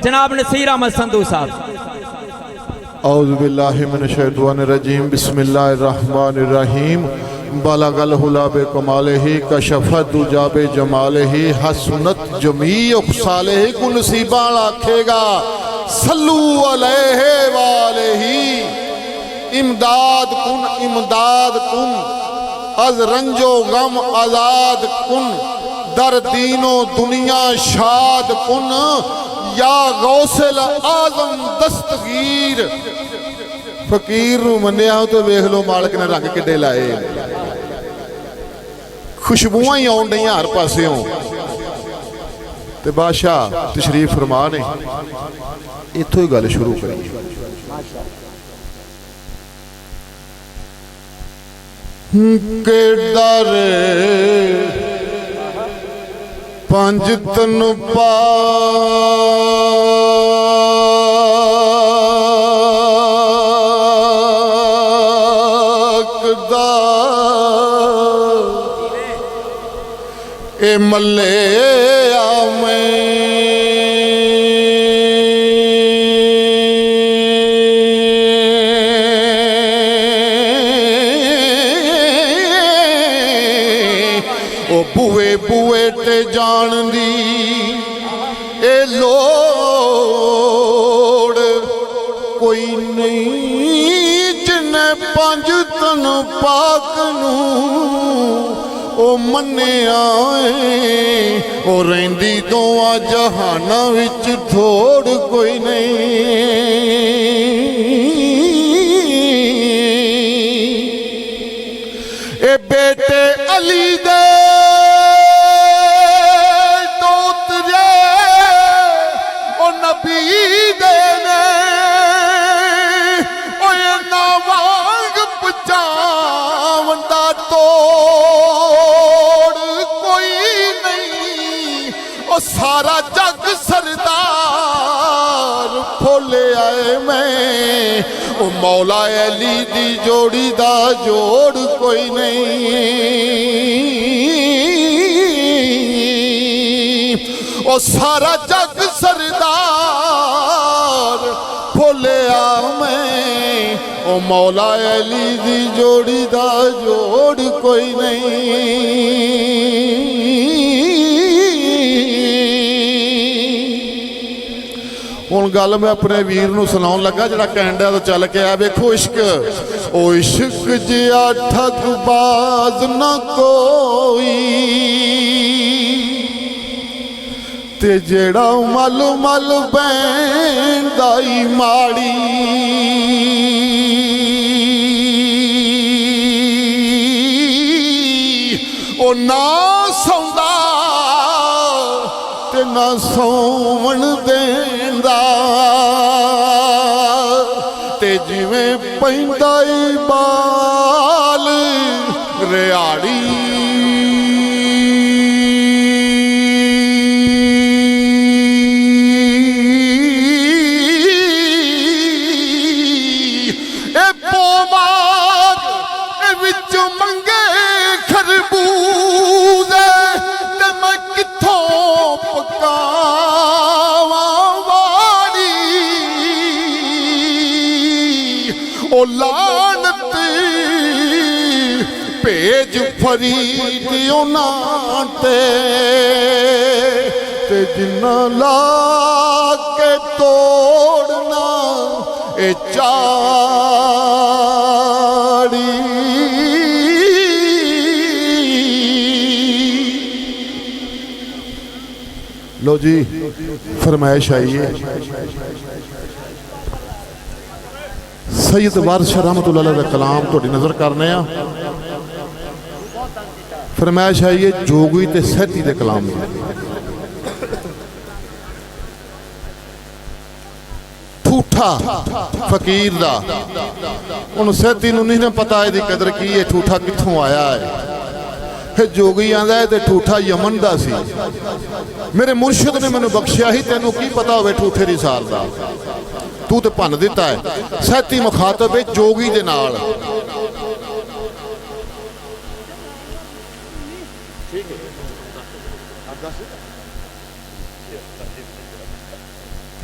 जनाब नसीर अहमद संधू साहब। औज़ु बिल्लाहि मिनश शैतानिर रजीम बिस्मिल्लाहिर्रहमानिर्रहीम बलगल हुला बे कमालिही कशफत दुजा बे जमालिही हसनत जमीअ खुसालिही कुल नसीबा आखेगा सल्लू अलैहि वालिही इमदाद कुन अज रंजो गम आजाद कुन दर दीनो दुनिया शाद कुन या गौसल आजम दस्तगीर। फकीर नूं मन्निया तो वेख लो मालिक ने रंग किड्डे लाए, खुशबुआं ही आउण डईआं हर पासियों। ते बादशाह तशरीफ फरमा ने इत्थों ही गल शुरू करी। केडर पंज तन पाकदा ए मल्ले बुए बुए ते जान दी ए लोड़ कोई नहीं जिन्हें पंज तन पाक नूं ओ मन्निया ओ रहिंदी दोवां जहानां विच थोड़ कोई नहीं। ए बेटे अली दे सारा जग सरदार फुले आए मैं ओ मौला अली दी जोड़ी दा जोड़ कोई नहीं। ओ सारा जग सरदार फुले आ मैं ओ मौला अली दी जोड़ी दा जोड़ कोई नहीं। हुण गल मैं अपने वीर नूं सुनाउण लगा जिहड़ा कैनेडा तो चल के आया। वेखो इश्क ओ इश्क जिहा ठगबाज ना कोई ते जेड़ा मल मल बैंदा ई माड़ी ओ ना सौंदा ते ना सौवण देंदा ते जिवें पैंदा ई बाल रिहाड़ी ए पोमाग ए विच मंगे खरबूजे ते मैं कित्थों पकावां वाड़ी ओ लानत भेज फरीद उन्हां ते जिन्ना ला के तोड़ना ए चाड़ी। लो जी फरमाइश आई है सैयद वारिस रहमतुल्लाह अलैह दा कलाम तुहाडी नज़र करने आ। फरमाइश आई है जोगी ते सैती दे कलाम दी। ठूठा फकीर दा उन सैती नूं नहीं ना पता इहदी कदर की है, ठूठा कित्थों आया है। फिर जोगी आंदा है ते ठूठा यमन दा सी। मेरे मुर्शिद ने मैनू बख्शिया ही, तेनों की पता होवे ठूठे दी सार दा, तू तो भन दिता है। सैती मुखातब है जोगी दे नाल।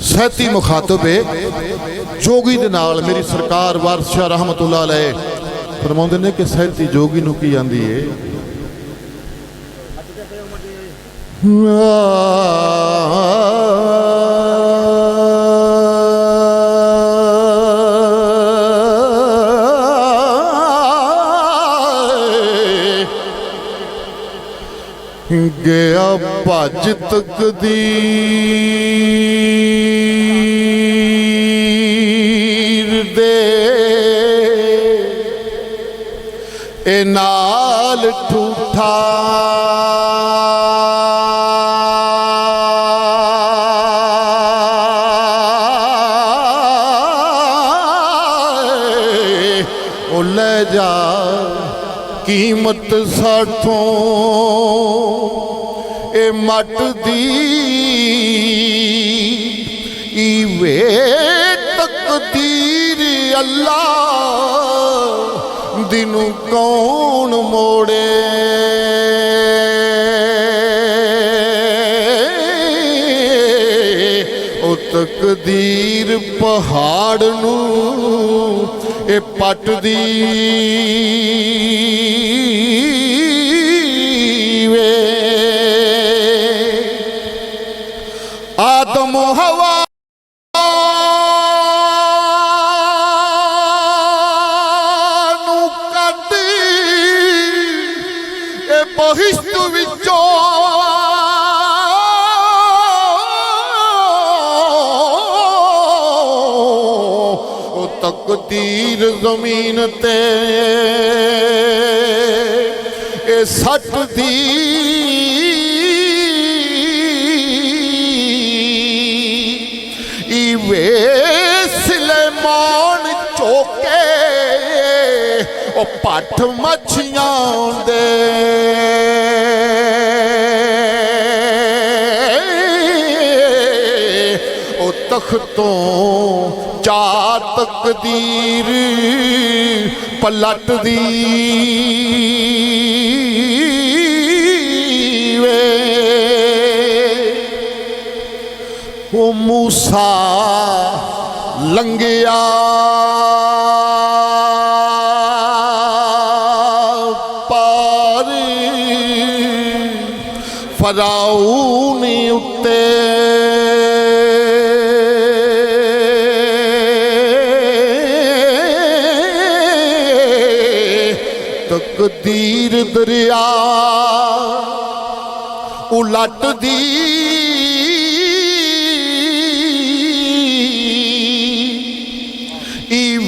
ਸਹਿਤੀ ਮੁਖਾਤਬ ਹੈ ਜੋਗੀ ਦੇ ਨਾਲ। ਮੇਰੀ ਸਰਕਾਰ ਵਾਰਿਸ ਸ਼ਾਹ ਰਹਿਮਤੁल्लाह अलैह ਫਰਮਾਉਂਦੇ ਨੇ ਕਿ ਸਹਿਤੀ ਜੋਗੀ ਨੂੰ ਕੀ ਆਂਦੀ ਏ, ਗਿਆ ਭੱਜ ਤਕਦੀਰ ਦੇ ਇਹ ਨਾਲ ਠੂਠਾ ਉਹ ਲੈ ਜਾ ਕੀਮਤ ਸਾਥੋਂ ए मट दी वे तकदीर अल्लाह दिनू कौन मोड़े। ओ तकदीर पहाड़ नू ए पट दी आदम हवा नू कट ए बहिश्त विचों ओ तकदीर जमीन ते ए सट दी वे सिलेमान चौके ओ पठ मछियां दे ओ तख्तों चार तकदीर पलट दी वे ओ मूसा लंघिया पार फराऊन उत्ते तकदीर दरिया उलट दी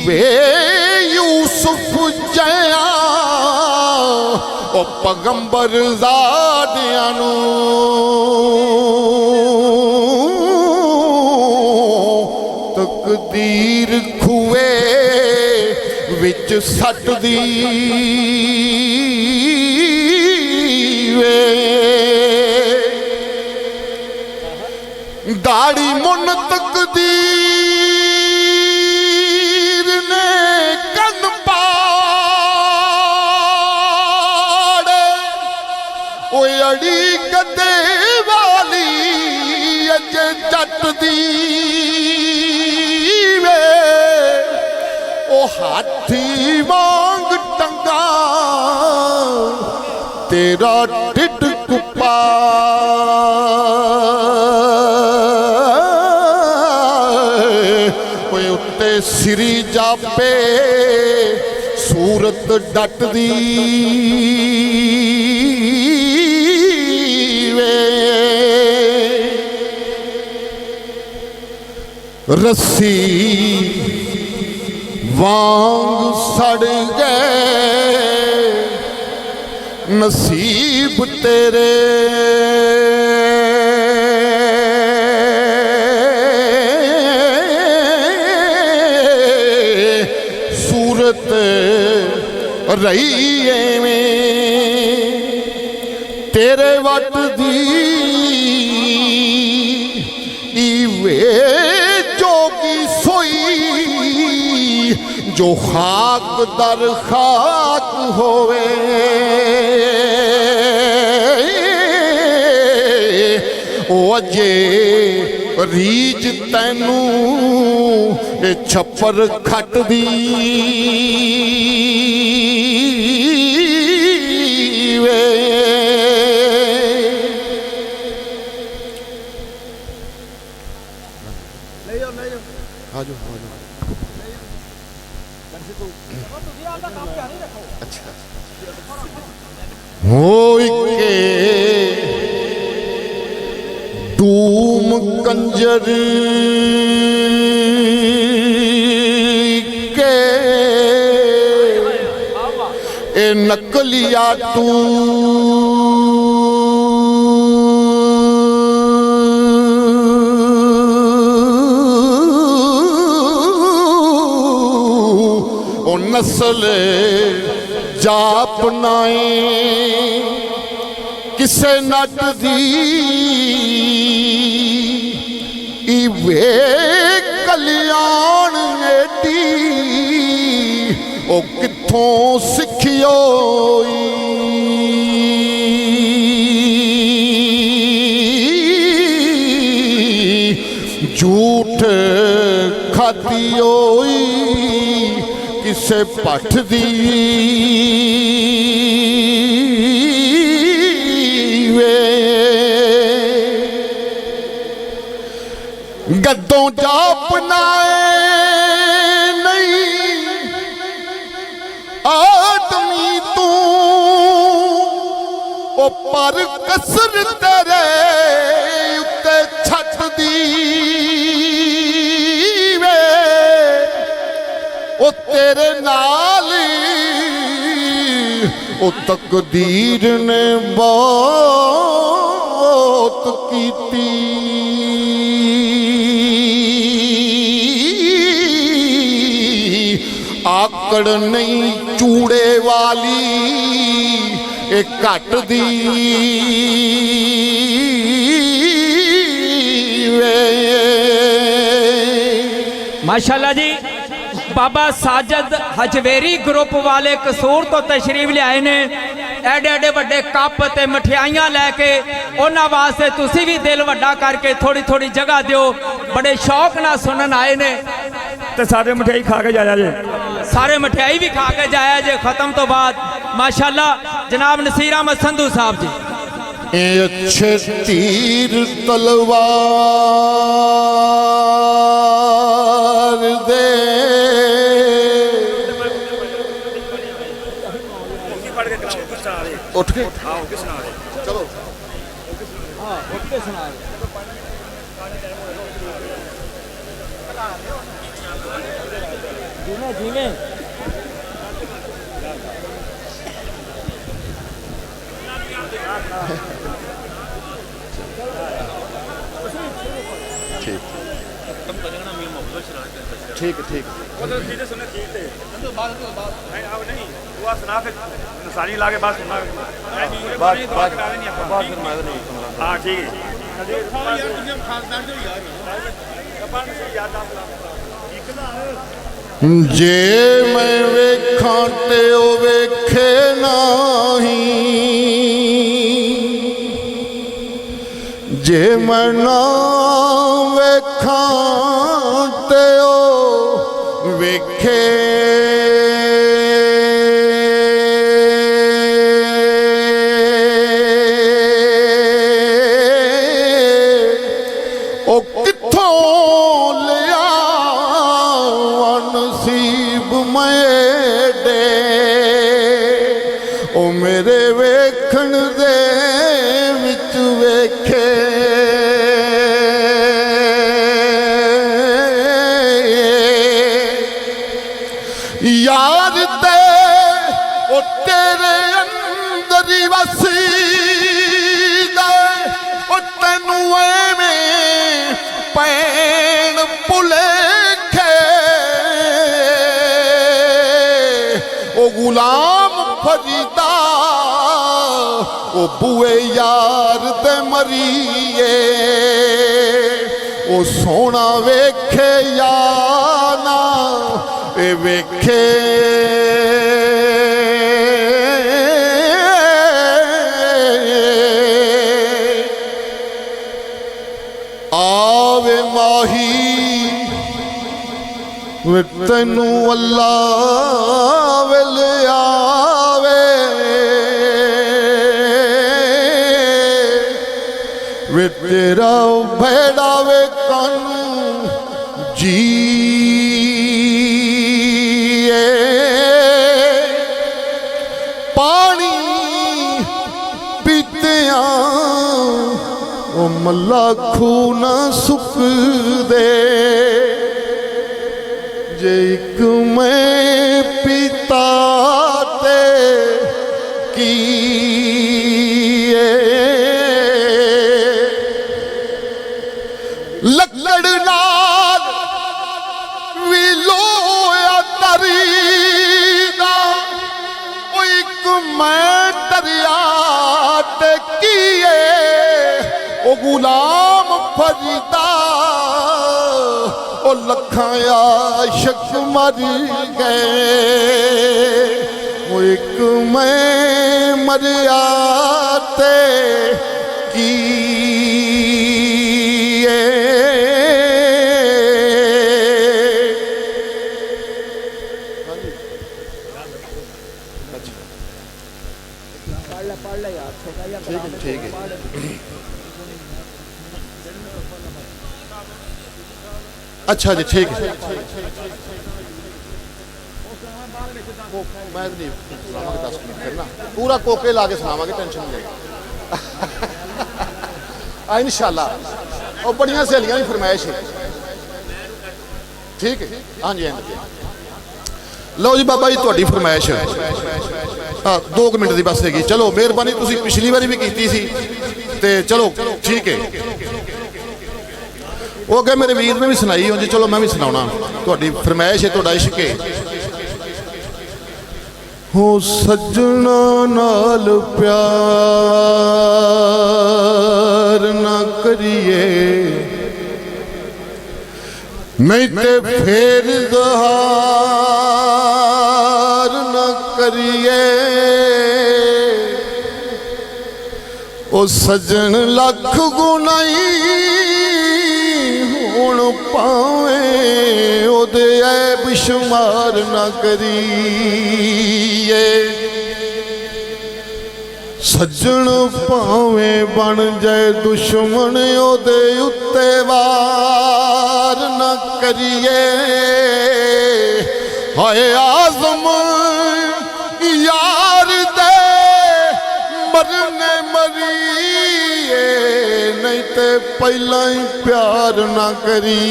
वे यूसुफ जया ओ पैगंबर ज़ादियां नू तकदीर खुए विच सट दी वे दाढ़ी मुन तकदीर ने कन पाड़े ओ अड़ी गदे वाली अजे जट दी वे ओ हाथी वांग टंगा तेरा ढिड कुपा सिरी जापे सूरत डट दी वे रस्सी वांग सड़ गए नसीब तेरे रही में तेरे वट दी वे जोगी सोई जो खाक दर खाक होवे ओ अजे ਰੀਝ ਤੈਨੂੰ ਇਹ ਛੱਪਰ ਖੱਟ ਦੀ ਵੇ। ਹੋਈ ਕੇ ਧੂਮ ਕੰਜਰ ਕੇ ਇਹ ਨਕਲੀਆ ਤੂੰ ਉਹ ਨਸਲ ਜਾਪ ਨਾਏ ਕਿਸੇ ਨੱਟ ਦੀ ਵੇ ਕਲਿਆਣ ਏਡੀ ਉਹ ਕਿੱਥੋਂ ਸਿੱਖਿਓਈ ਝੂਠ ਖਾਦੀ ਹੋਈ ਕਿਸੇ ਪੱਠ ਦੀ ਗੱਦੋਂ ਜਾਪਨਾਏ ਨਹੀਂ ਆਦਮੀ ਤੂੰ ਉਹ ਪਰ ਕਸਰ ਤੇਰੇ ਉੱਤੇ ਛੱਤ ਦੀ ਵੇ ਉਹ ਤੇਰੇ ਨਾਲ ਉਹ ਤਕਦੀਰ ਨੇ ਬਹੁਤ ਕੀਤੀ ਆਕੜ ਨਹੀਂ ਚੂੜੇ ਵਾਲੀ ਇਹ ਘੱਟ ਦੀ ਵੇ। माशाल्लाह जी बाबा साजद हजवेरी ग्रुप वाले कसूर तो तशरीफ लियाए ने एडे एडे वड्डे कप ते मठियाइयां लैके उन्हां वास्ते तुसी भी दिल वड्डा करके थोड़ी थोड़ी जगह दिओ। बड़े शौक नाल सुनन आए ने ते सारे मठियाई खा के जाया जे, सारे मठियाई भी खा के जाया जे खत्म तो बाद। माशाल्लाह जनाब नसीर अहमद संधू साहब जी अच्छे तीर तलवार दे उठ के चलो जीवे ठीक ठीक सारी लाके बात सुनना हाँ ठीक जे मैं वेखां ते ओ वेखे नहीं जे मैं ना वेखां ते ओ वेखे ओ किथों लिया नसीब मेरे ओ मेरे वेखण दे विच वेखे यार ते ओ तेरे अंदर ही वसी दे ओ तैनू एवें पैण भुलेखे ओ गुलाम फरीदा ओ बुए यार दे मरीए ओ सोना वेखे या ना ए वेखे आवे ਵੇ ਤੈਨੂੰ ਅੱਲਾ ਵੇਲ ਆਵੇ ਵੇ ਤੇਰਾ ਭੇੜਾ ਵੇ ਕੰਨ ਜੀਏ ਪਾਣੀ ਪੀਤਿਆਂ ਉਹ ਮੱਲਾ ਖੂਹ ਨਾ ਸੁੱਕਦੇ ਜੇ ਇੱਕ ਮੈਂ ਪੀਤਾ ਤੇ ਕੀ ਲੱਕੜ ਨਾਲ ਵੀ ਲੋਇਆ ਤਰੀਦਾ ਉਹ ਇੱਕ ਮੈਂ ਦਰਿਆ ਤੇ ਕੀਏ ਉਹ ਗੁਲਾਮ ਫਰੀਦਾ ਉਹ ਲੱਖਾਂ ਆਸ਼ਕ ਮਰ ਗਏ ਉਹ ਇੱਕ ਮੈਂ ਮਰਿਆ ਤੇ ਕੀ ठीक है अच्छा जी ठीक है मैं नहीं सुनावांगे 10 मिनट करना पूरा कोके ला के सुनावांगे टेंशन नहीं लेगा इंशाल्लाह और बड़ियां सहेलियां की फरमाइश है ठीक है हाँ जी हाँ जी लो जी बाबा जी तुहाडी फरमाइश हाँ 2 मिनट की बस हैगी चलो मेहरबानी तुसीं पिछली बारी भी कीती सी ते चलो ठीक है वो अगे मेरे वीर ने भी सुनाई हो जी चलो मैं भी सुनाना तुहाडी फरमाइश है तुहाडा इश्क है हो सजना नाल प्यार ना करिए नहीं ते फेर ज़हार न करिए ओ सजन लख गुनाई हुण पावे ओदे ऐब शुमार न करिए सजन पावे बन जाए दुश्मन ओदे उत्ते वार न करिए हाय आज़म यार दे मरने मरिए नहीं ते पहला ही प्यार न करिए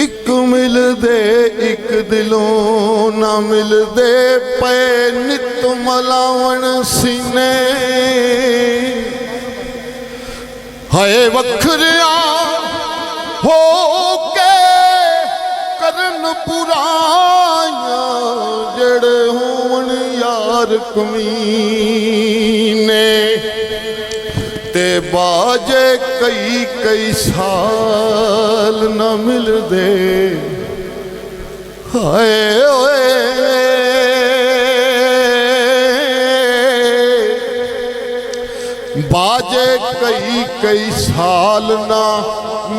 एक मिल दे एक दिलों ना मिल दे पे नित मलावन सीने हाय वखरिया हो के करन पुराया जड़े होवन यार कमीने ते बाजे कई कई साल न मिल दे हाय ओए बाजे कई कई साल ना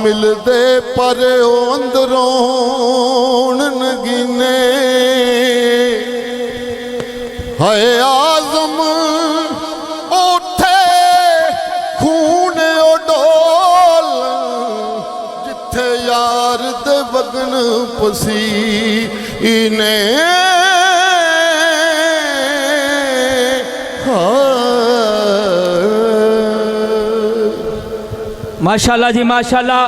मिलदे पर ओ अंदरों नगीने हाय आज़म उठे खून ओ डोल जिथे यार दे वगन पसीने माशाल्लाह जी माशाल्लाह